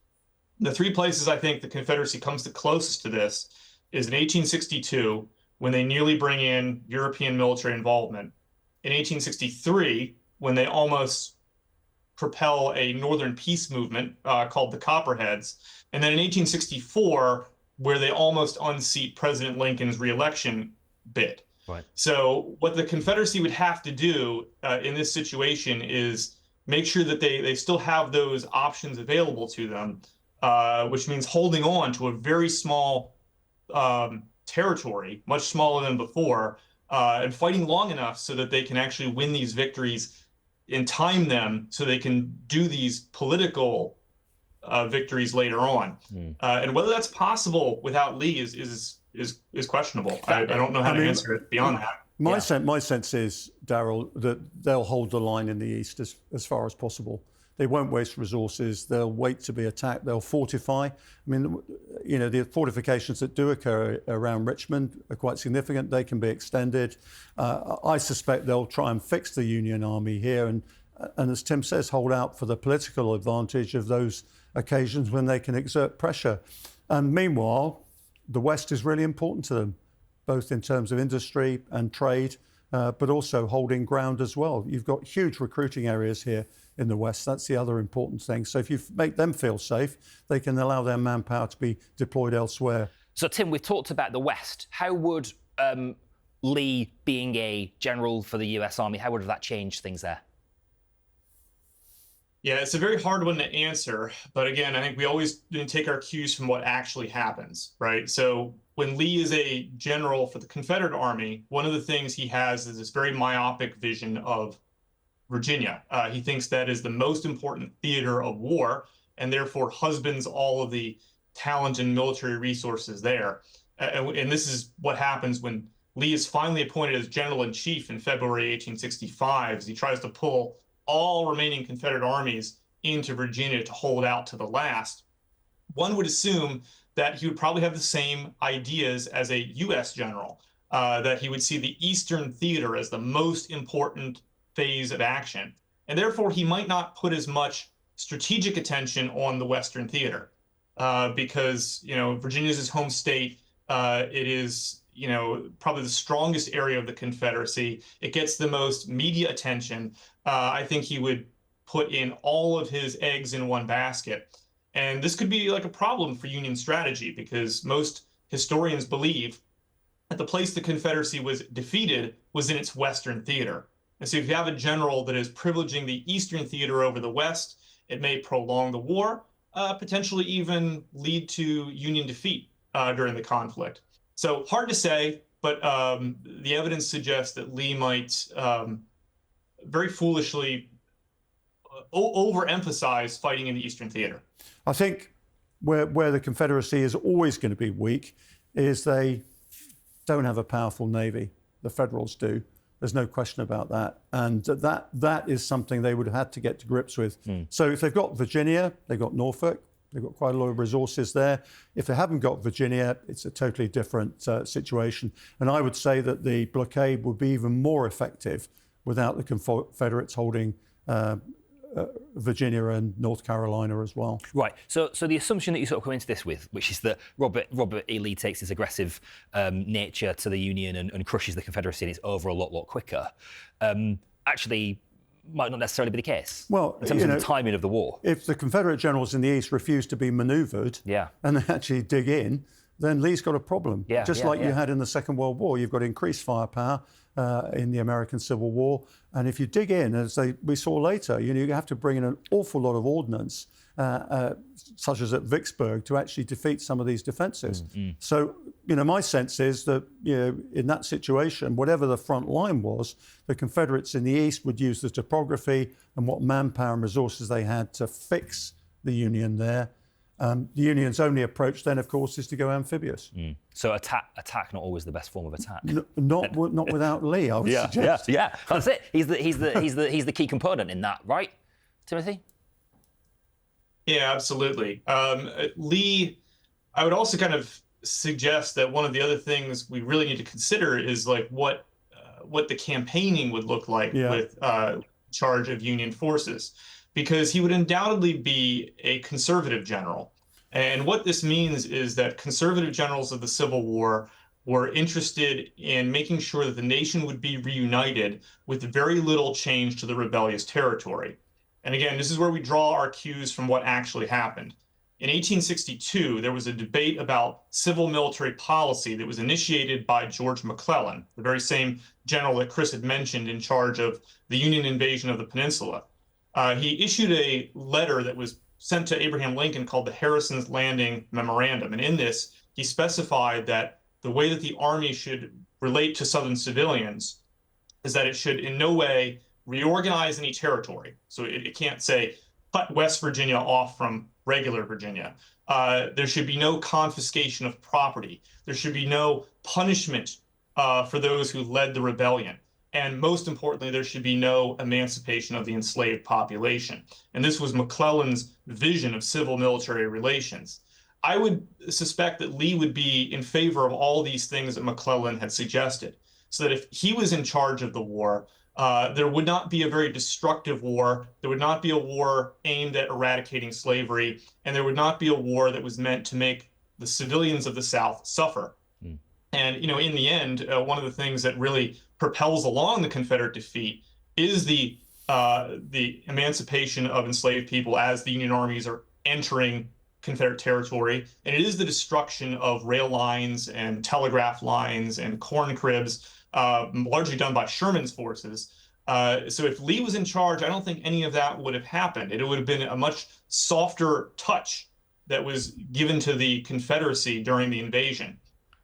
The three places I think the Confederacy comes the closest to this is in 1862, when they nearly bring in European military involvement. In 1863, when they almost propel a Northern peace movement called the Copperheads. And then in 1864, where they almost unseat President Lincoln's reelection bid. Right. So what the Confederacy would have to do in this situation is make sure that they still have those options available to them, which means holding on to a very small territory, much smaller than before, and fighting long enough so that they can actually win these victories and time them so they can do these political victories later on. And whether that's possible without Lee is questionable. I don't know how to answer it beyond that. My sense is, Darryl, that they'll hold the line in the East as far as possible. They won't waste resources. They'll wait to be attacked. They'll fortify. I mean, the fortifications that do occur around Richmond are quite significant. They can be extended. I suspect they'll try and fix the Union Army here and as Tim says, hold out for the political advantage of those occasions when they can exert pressure. And meanwhile, the West is really important to them, both in terms of industry and trade, but also holding ground as well. You've got huge recruiting areas here in the West. That's the other important thing. So if you make them feel safe, they can allow their manpower to be deployed elsewhere. So, Tim, we've talked about the West. How would Lee being a general for the US Army, how would that change things there? Yeah, it's a very hard one to answer. But again, I think we always take our cues from what actually happens, right? So when Lee is a general for the Confederate Army, one of the things he has is this very myopic vision of Virginia. He thinks that is the most important theater of war and therefore husbands all of the talent and military resources there. And this is what happens when Lee is finally appointed as general-in-chief in February 1865, as he tries to pull all remaining Confederate armies into Virginia to hold out to the last. One would assume that he would probably have the same ideas as a U.S. general, that he would see the Eastern Theater as the most important phase of action. And therefore, he might not put as much strategic attention on the Western Theater because, Virginia is his home state. It is, probably the strongest area of the Confederacy. It gets the most media attention. I think he would put in all of his eggs in one basket. And this could be like a problem for Union strategy because most historians believe that the place the Confederacy was defeated was in its Western Theater. And so if you have a general that is privileging the Eastern Theater over the West, it may prolong the war, potentially even lead to Union defeat during the conflict. So hard to say, but the evidence suggests that Lee might very foolishly overemphasize fighting in the Eastern Theater. I think where the Confederacy is always going to be weak is they don't have a powerful navy. The Federals do. There's no question about that. And that is something they would have had to get to grips with. So if they've got Virginia, they've got Norfolk, they've got quite a lot of resources there. If they haven't got Virginia, it's a totally different situation. And I would say that the blockade would be even more effective without the Confederates holding Virginia and North Carolina as well. Right. So the assumption that you sort of come into this with, which is that Robert E. Lee takes his aggressive nature to the Union and crushes the Confederacy and it's over a lot quicker. Actually, might not necessarily be the case. Well, in terms of the timing of the war. If the Confederate generals in the East refuse to be manoeuvred and they actually dig in, then Lee's got a problem. Just like you had in the Second World War, you've got increased firepower in the American Civil War. And if you dig in, as we saw later, you have to bring in an awful lot of ordnance, such as at Vicksburg, to actually defeat some of these defences. So, my sense is that, in that situation, whatever the front line was, the Confederates in the East would use the topography and what manpower and resources they had to fix the Union there. The Union's only approach then, of course, is to go amphibious. So attack not always the best form of attack. Not without Lee, I would suggest. Yeah, that's it. He's the key component in that, right, Timothy? Yeah, absolutely. Lee, I would also kind of suggest that one of the other things we really need to consider is like what the campaigning would look like with charge of Union forces, because he would undoubtedly be a conservative general. And what this means is that conservative generals of the Civil War were interested in making sure that the nation would be reunited with very little change to the rebellious territory. And again, this is where we draw our cues from what actually happened. In 1862, there was a debate about civil military policy that was initiated by George McClellan, the very same general that Chris had mentioned in charge of the Union invasion of the peninsula. He issued a letter that was sent to Abraham Lincoln called the Harrison's Landing Memorandum. And in this, he specified that the way that the Army should relate to Southern civilians is that it should in no way reorganize any territory. So it can't say, cut West Virginia off from regular Virginia. There should be no confiscation of property. There should be no punishment for those who led the rebellion. And most importantly, there should be no emancipation of the enslaved population. And this was McClellan's vision of civil-military relations. I would suspect that Lee would be in favor of all these things that McClellan had suggested, so that if he was in charge of the war, there would not be a very destructive war. There would not be a war aimed at eradicating slavery, and there would not be a war that was meant to make the civilians of the South suffer. And, in the end, one of the things that really propels along the Confederate defeat is the emancipation of enslaved people as the Union armies are entering Confederate territory. And it is the destruction of rail lines and telegraph lines and corn cribs, largely done by Sherman's forces. So if Lee was in charge, I don't think any of that would have happened. It would have been a much softer touch that was given to the Confederacy during the invasion.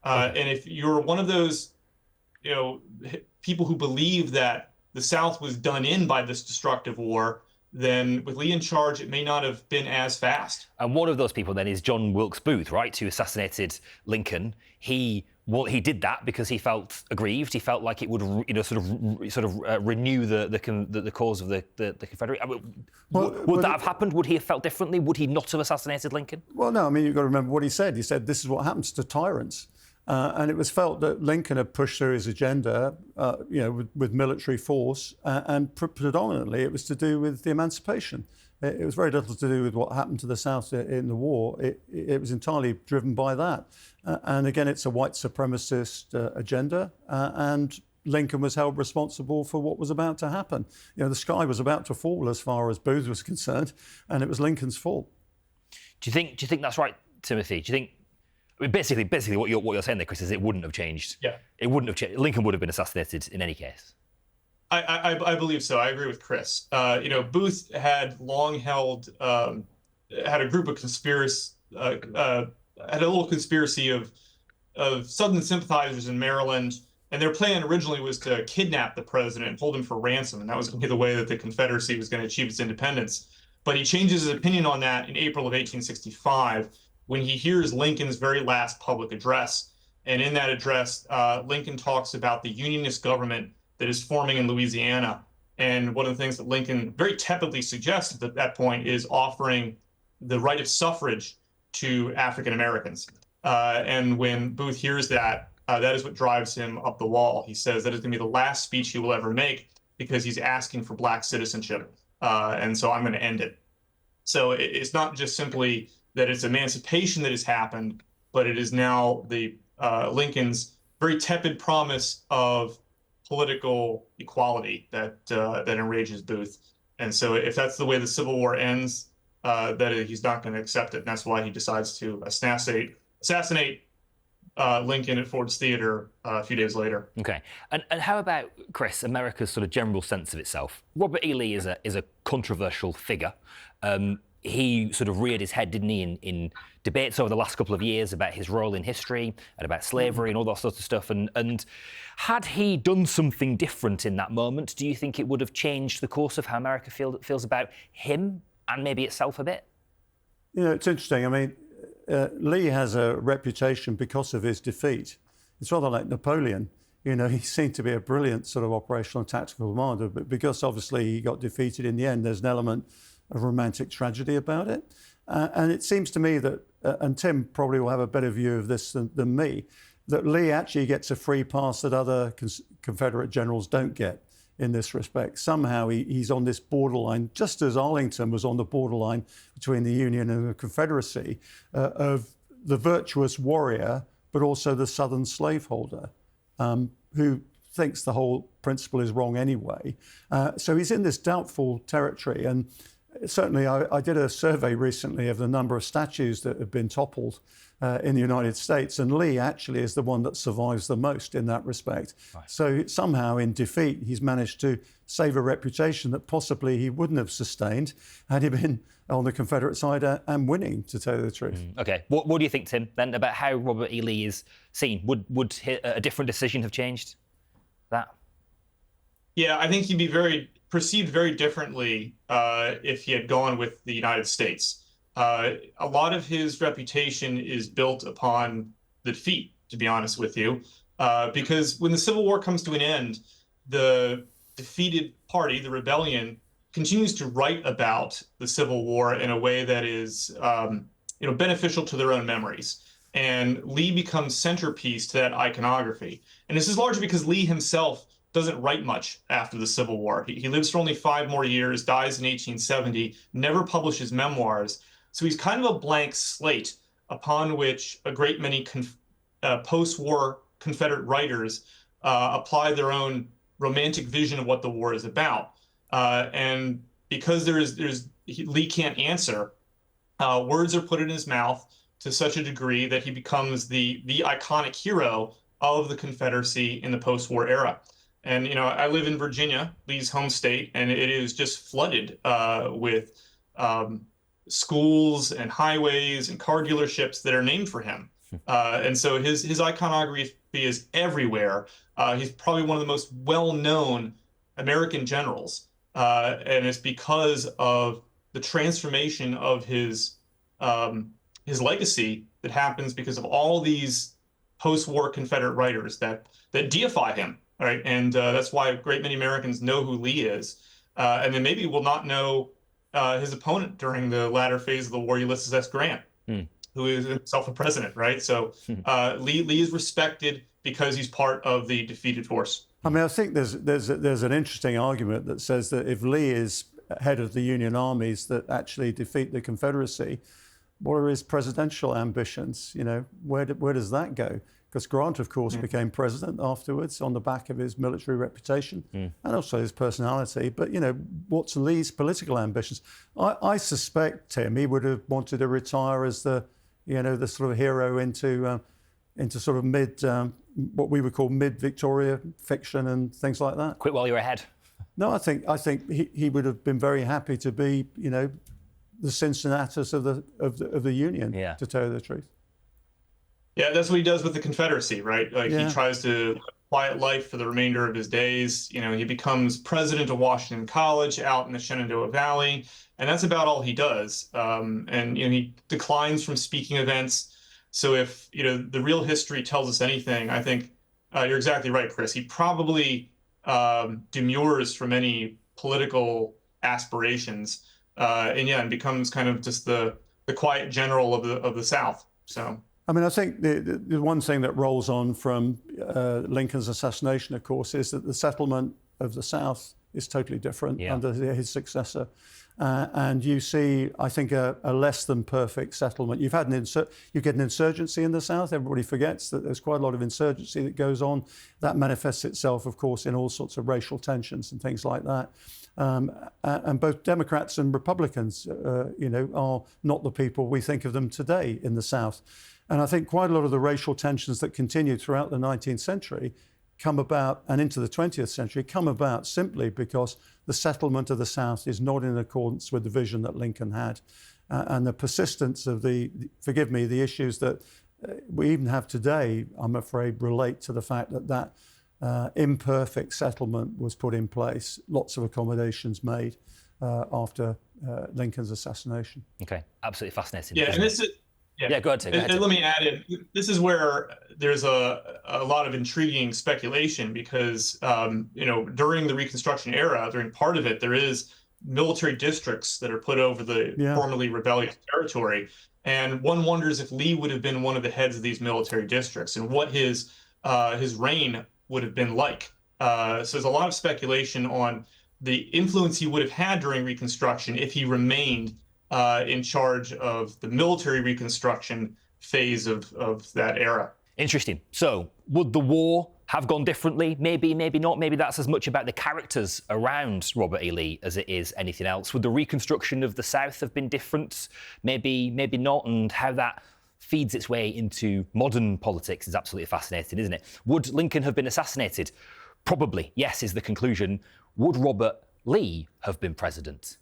And if you're one of those, people who believe that the South was done in by this destructive war, then with Lee in charge, it may not have been as fast. And one of those people then is John Wilkes Booth, right, who assassinated Lincoln. He did that because he felt aggrieved. He felt like it would, renew the cause of the Confederate. Would that have happened? Would he have felt differently? Would he not have assassinated Lincoln? Well, no. I mean, you've got to remember what he said. He said, "This is what happens to tyrants." And it was felt that Lincoln had pushed through his agenda, with military force, and predominantly it was to do with the emancipation. It was very little to do with what happened to the South in the war. It was entirely driven by that. And again, it's a white supremacist agenda, and Lincoln was held responsible for what was about to happen. The sky was about to fall as far as Booth was concerned, and it was Lincoln's fault. Do you think that's right, Timothy? Do you think? I mean, basically, what you're saying there, Chris, is it wouldn't have changed. Yeah. It wouldn't have changed. Lincoln would have been assassinated in any case. I believe so. I agree with Chris. Booth had long held, had a group of had a little conspiracy of Southern sympathizers in Maryland, and their plan originally was to kidnap the president and hold him for ransom, and that was going to be the way that the Confederacy was going to achieve its independence. But he changes his opinion on that in April of 1865. When he hears Lincoln's very last public address. And in that address, Lincoln talks about the Unionist government that is forming in Louisiana. And one of the things that Lincoln very tepidly suggests at that point is offering the right of suffrage to African Americans. And when Booth hears that, that is what drives him up the wall. He says that is going to be the last speech he will ever make because he's asking for Black citizenship. And so I'm going to end it. So it's not just simply that it's emancipation that has happened, but it is now the Lincoln's very tepid promise of political equality that enrages Booth. And so if that's the way the Civil War ends, that he's not going to accept it. And that's why he decides to assassinate Lincoln at Ford's Theater a few days later. Okay. And how about, Chris, America's sort of general sense of itself? Robert E. Lee is a controversial figure. He sort of reared his head, didn't he, in debates over the last couple of years about his role in history and about slavery and all that sort of stuff. And had he done something different in that moment, do you think it would have changed the course of how America feels about him and maybe itself a bit? You know, it's interesting. I mean, Lee has a reputation because of his defeat. It's rather like Napoleon. You know, he seemed to be a brilliant sort of operational and tactical commander, but because obviously he got defeated in the end, there's an element of romantic tragedy about it. And it seems to me that, and Tim probably will have a better view of this than me, that Lee actually gets a free pass that other Confederate generals don't get in this respect. Somehow he's on this borderline, just as Arlington was on the borderline between the Union and the Confederacy, of the virtuous warrior, but also the Southern slaveholder, who thinks the whole principle is wrong anyway. So he's in this doubtful territory. And certainly I did a survey recently of the number of statues that have been toppled in the United States, and Lee actually is the one that survives the most in that respect. Right. So somehow in defeat, he's managed to save a reputation that possibly he wouldn't have sustained had he been on the Confederate side and winning, to tell you the truth. Okay. What do you think, Tim, then, about how Robert E. Lee is seen? Would a different decision have changed that? Yeah, I think he'd be perceived very differently if he had gone with the United States. A lot of his reputation is built upon the defeat, to be honest with you, because when the Civil War comes to an end, the defeated party, the rebellion, continues to write about the Civil War in a way that is, beneficial to their own memories. And Lee becomes centerpiece to that iconography. And this is largely because Lee himself doesn't write much after the Civil War. He lives for only 5 more years, dies in 1870, never publishes memoirs. So he's kind of a blank slate upon which a great many post-war Confederate writers apply their own romantic vision of what the war is about. And because Lee can't answer, words are put in his mouth to such a degree that he becomes the iconic hero of the Confederacy in the post-war era. And, I live in Virginia, Lee's home state, and it is just flooded with schools and highways and car dealerships that are named for him. And so his iconography is everywhere. He's probably one of the most well-known American generals. And it's because of the transformation of his legacy that happens because of all these post-war Confederate writers that deify him. All right, and that's why a great many Americans know who Lee is, and then maybe will not know his opponent during the latter phase of the war, Ulysses S. Grant, who is himself a president, right? So Lee is respected because he's part of the defeated force. I mean, I think there's an interesting argument that says that if Lee is head of the Union armies that actually defeat the Confederacy, what are his presidential ambitions? Where does that go? Because Grant, of course, became president afterwards on the back of his military reputation and also his personality. But, what's Lee's political ambitions? I suspect, Tim, he would have wanted to retire as the sort of hero into sort of what we would call mid-Victoria fiction and things like that. Quit while you're ahead. No, I think he would have been very happy to be, the Cincinnatus of the Union, to tell you the truth. Yeah, that's what he does with the Confederacy, right? He tries to live a quiet life for the remainder of his days. He becomes president of Washington College out in the Shenandoah Valley, and that's about all he does. And he declines from speaking events. So if the real history tells us anything, I think you're exactly right, Chris. He probably demurs from any political aspirations, and becomes kind of just the quiet general of the South. So. I mean, I think the one thing that rolls on from Lincoln's assassination, of course, is that the settlement of the South is totally different Yeah. under his successor. And you see, I think, a less than perfect settlement. You get an insurgency in the south. Everybody forgets that there's quite a lot of insurgency that goes on. That manifests itself, of course, in all sorts of racial tensions and things like that. And both Democrats and Republicans, are not the people we think of them today in the South. And I think quite a lot of the racial tensions that continued throughout the 19th century come about, and into the 20th century, come about simply because the settlement of the South is not in accordance with the vision that Lincoln had. And the persistence of the issues that we even have today, I'm afraid, relate to the fact that imperfect settlement was put in place, lots of accommodations made after Lincoln's assassination. Okay, absolutely fascinating. Yeah, and this is... Yeah, go ahead, Tim. And let me add in, this is where there's a lot of intriguing speculation because, during the Reconstruction era, during part of it, there is military districts that are put over the formerly rebellious territory. And one wonders if Lee would have been one of the heads of these military districts and what his reign would have been like. So there's a lot of speculation on the influence he would have had during Reconstruction if he remained in charge of the military reconstruction phase of that era. Interesting. So, would the war have gone differently? Maybe, maybe not. Maybe that's as much about the characters around Robert E. Lee as it is anything else. Would the reconstruction of the South have been different? Maybe, maybe not. And how that feeds its way into modern politics is absolutely fascinating, isn't it? Would Lincoln have been assassinated? Probably, yes, is the conclusion. Would Robert Lee have been president? ...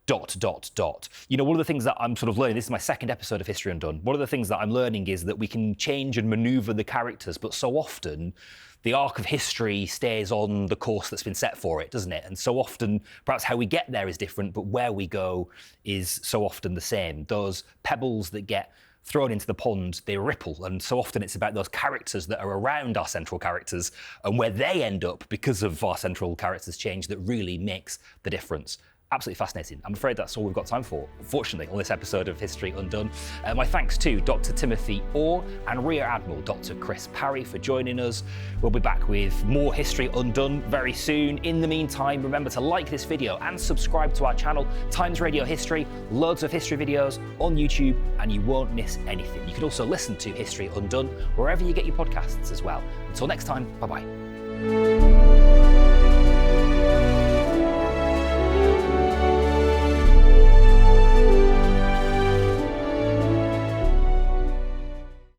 One of the things that I'm sort of learning, this is my second episode of History Undone, one of the things that I'm learning is that we can change and maneuver the characters, but so often the arc of history stays on the course that's been set for it, doesn't it? And so often, perhaps how we get there is different, but where we go is so often the same. Those pebbles that get thrown into the pond, they ripple, and so often it's about those characters that are around our central characters and where they end up because of our central characters' change that really makes the difference. Absolutely fascinating. I'm afraid that's all we've got time for, fortunately, on this episode of History Undone. My thanks to Dr. Timothy Orr and Rear Admiral Dr. Chris Parry for joining us. We'll be back with more History Undone very soon. In the meantime, remember to like this video and subscribe to our channel, Times Radio History, loads of history videos on YouTube, and you won't miss anything. You can also listen to History Undone wherever you get your podcasts as well. Until next time, bye-bye.